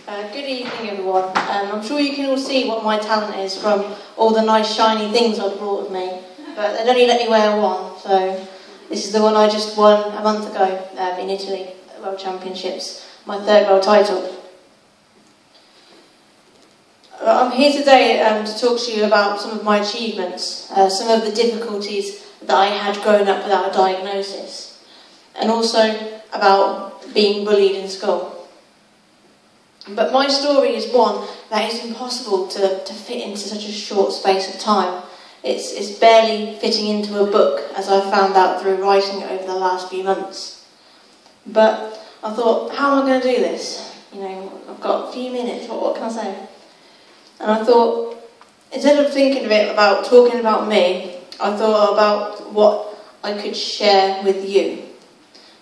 Good evening, everyone. I'm sure you can all see what my talent is from all the nice shiny things I've brought with me, but they'd only let me wear one, so this is the one I just won a month ago in Italy at World Championships, my third world title. I'm here today to talk to you about some of my achievements, some of the difficulties that I had growing up without a diagnosis, and also about being bullied in school. But my story is one that is impossible to fit into such a short space of time. It's barely fitting into a book, as I found out through writing it over the last few months. But I thought, how am I going to do this? You know, I've got a few minutes, what can I say? And I thought, instead of thinking of it about talking about me, I thought about what I could share with you.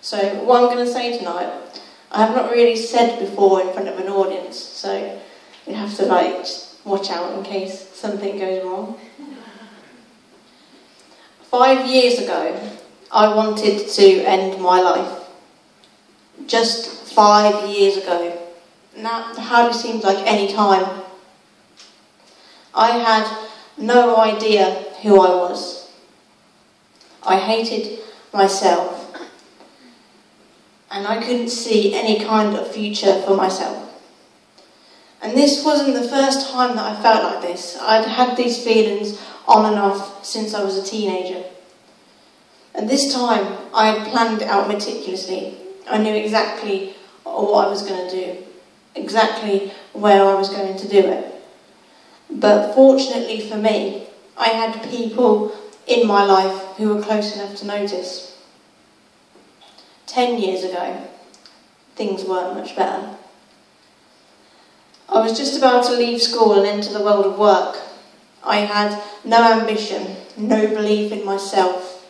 So what I'm going to say tonight, I have not really said before in front of an audience, so you have to watch out in case something goes wrong. 5 years ago, I wanted to end my life. Just 5 years ago. Now, it hardly seems like any time. I had no idea who I was. I hated myself. And I couldn't see any kind of future for myself. And this wasn't the first time that I felt like this. I'd had these feelings on and off since I was a teenager. And this time, I had planned it out meticulously. I knew exactly what I was going to do, exactly where I was going to do it. But fortunately for me, I had people in my life who were close enough to notice. 10 years ago, things weren't much better. I was just about to leave school and enter the world of work. I had no ambition, no belief in myself.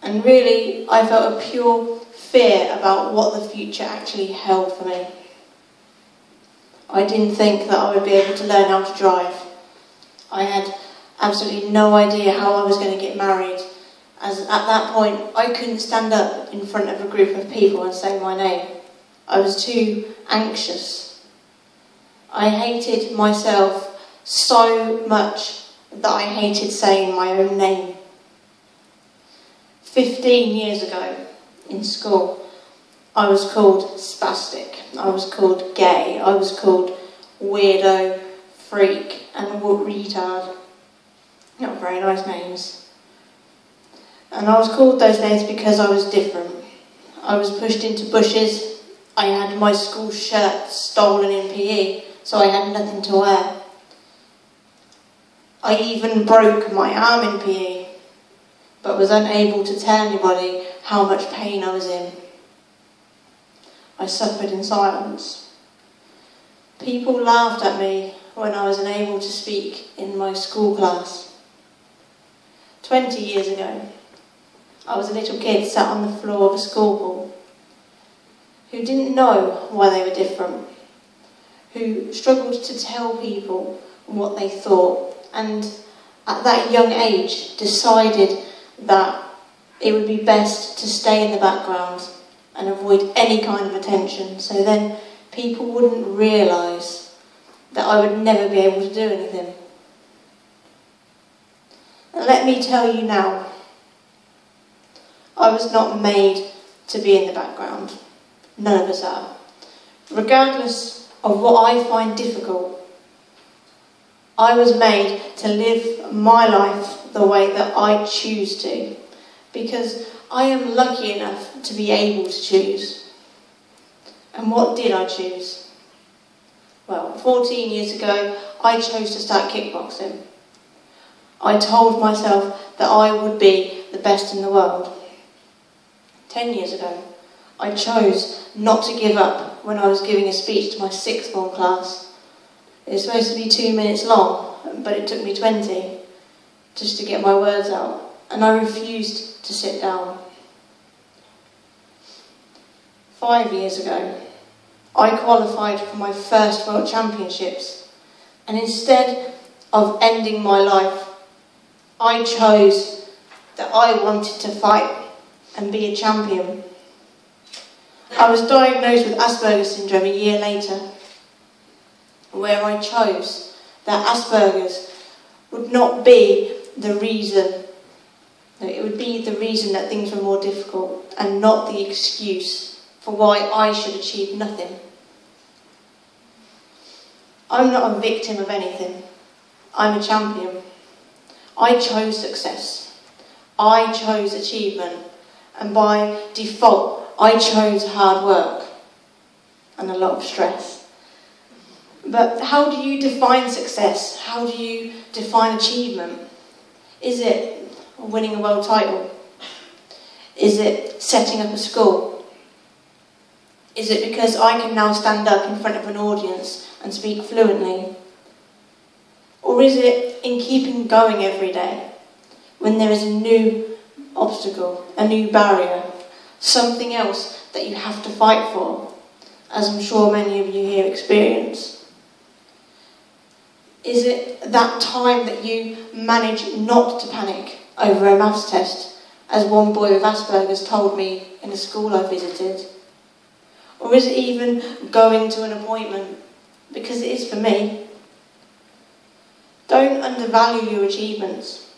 And really, I felt a pure fear about what the future actually held for me. I didn't think that I would be able to learn how to drive. I had absolutely no idea how I was going to get married, as at that point I couldn't stand up in front of a group of people and say my name. I was too anxious. I hated myself so much that I hated saying my own name. 15 years ago, in school, I was called spastic, I was called gay, I was called weirdo, freak and retard. Not very nice names. And I was called those names because I was different. I was pushed into bushes, I had my school shirt stolen in PE, so I had nothing to wear. I even broke my arm in PE, but was unable to tell anybody how much pain I was in. I suffered in silence. People laughed at me when I was unable to speak in my school class. 20 years ago, I was a little kid sat on the floor of a school hall who didn't know why they were different, who struggled to tell people what they thought, and at that young age decided that it would be best to stay in the background and avoid any kind of attention, so then people wouldn't realise that I would never be able to do anything. And let me tell you now, I was not made to be in the background. None of us are. Regardless of what I find difficult, I was made to live my life the way that I choose to, because I am lucky enough to be able to choose. And what did I choose? Well, 14 years ago, I chose to start kickboxing. I told myself that I would be the best in the world. 10 years ago, I chose not to give up when I was giving a speech to my sixth form class. It was supposed to be 2 minutes long, but it took me 20 just to get my words out, and I refused to sit down. 5 years ago, I qualified for my first World Championships, and instead of ending my life, I chose that I wanted to fight and be a champion. I was diagnosed with Aspergers syndrome a year later, where I chose that Aspergers would not be the reason, it would be the reason that things were more difficult and not the excuse for why I should achieve nothing. I'm not a victim of anything. I'm a champion. I chose success. I chose achievement. And by default, I chose hard work and a lot of stress. But how do you define success? How do you define achievement? Is it winning a world title? Is it setting up a school? Is it because I can now stand up in front of an audience and speak fluently? Or is it in keeping going every day when there is a new obstacle, a new barrier, something else that you have to fight for, as I'm sure many of you here experience? Is it that time that you manage not to panic over a maths test, as one boy with Asperger's told me in a school I visited? Or is it even going to an appointment, because it is for me? Don't undervalue your achievements.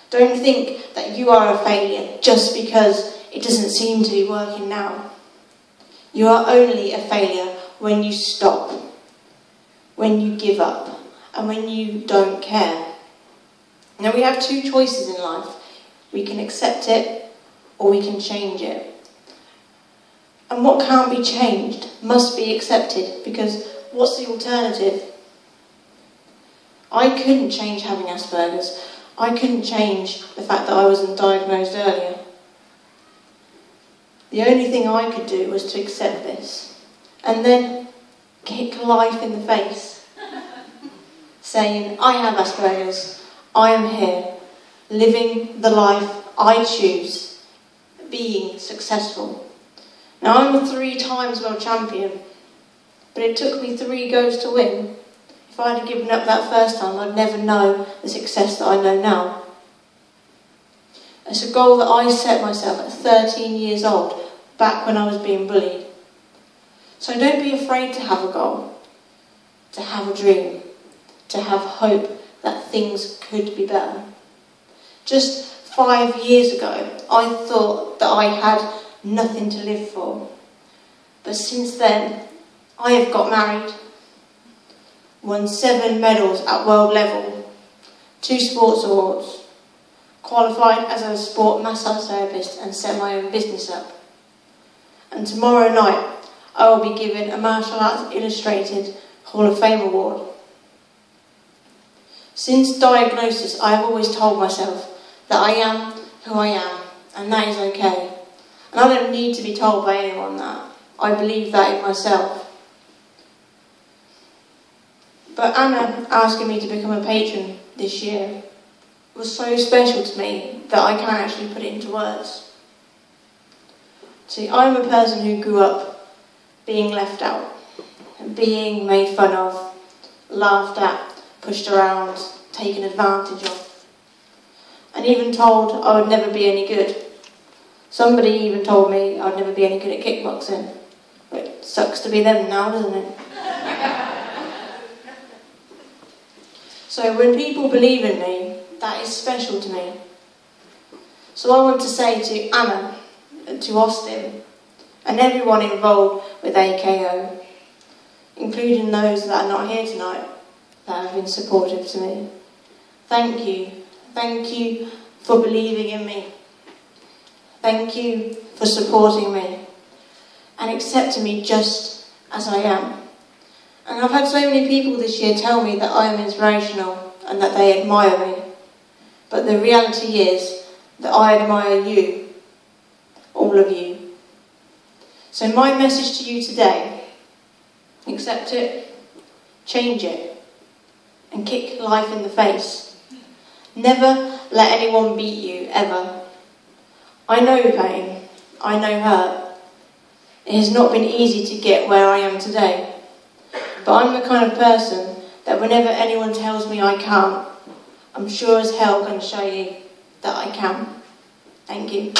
Don't think that you are a failure just because it doesn't seem to be working now. You are only a failure when you stop, when you give up, and when you don't care. Now we have two choices in life. We can accept it or we can change it. And what can't be changed must be accepted, because what's the alternative? I couldn't change having Asperger's. I couldn't change the fact that I wasn't diagnosed earlier. The only thing I could do was to accept this and then kick life in the face, saying, I have Asperger's, I am here, living the life I choose, being successful. Now I'm a 3-time world champion, but it took me 3 goes to win. If I'd have given up that first time, I'd never know the success that I know now. It's a goal that I set myself at 13 years old, back when I was being bullied. So don't be afraid to have a goal, to have a dream, to have hope that things could be better. Just 5 years ago, I thought that I had nothing to live for. But since then, I have got married, won 7 medals at world level, 2 sports awards, qualified as a sport massage therapist and set my own business up. And tomorrow night I will be given a Martial Arts Illustrated Hall of Fame award. Since diagnosis, I have always told myself that I am who I am, and that is okay. And I don't need to be told by anyone that. I believe that in myself. But Anna asking me to become a patron this year was so special to me that I can't actually put it into words. See, I'm a person who grew up being left out, being made fun of, laughed at, pushed around, taken advantage of, and even told I would never be any good. Somebody even told me I'd never be any good at kickboxing. It sucks to be them now, doesn't it? So when people believe in me, that is special to me. So I want to say to Anna, to Austin, and everyone involved with AKO, including those that are not here tonight, that have been supportive to me. Thank you. Thank you for believing in me. Thank you for supporting me and accepting me just as I am. And I've had so many people this year tell me that I am inspirational and that they admire me. But the reality is that I admire you, all of you. So my message to you today, accept it, change it, and kick life in the face. Never let anyone beat you, ever. I know pain, I know hurt. It has not been easy to get where I am today. But I'm the kind of person that whenever anyone tells me I can't, I'm sure as hell going to show you that I can. Thank you.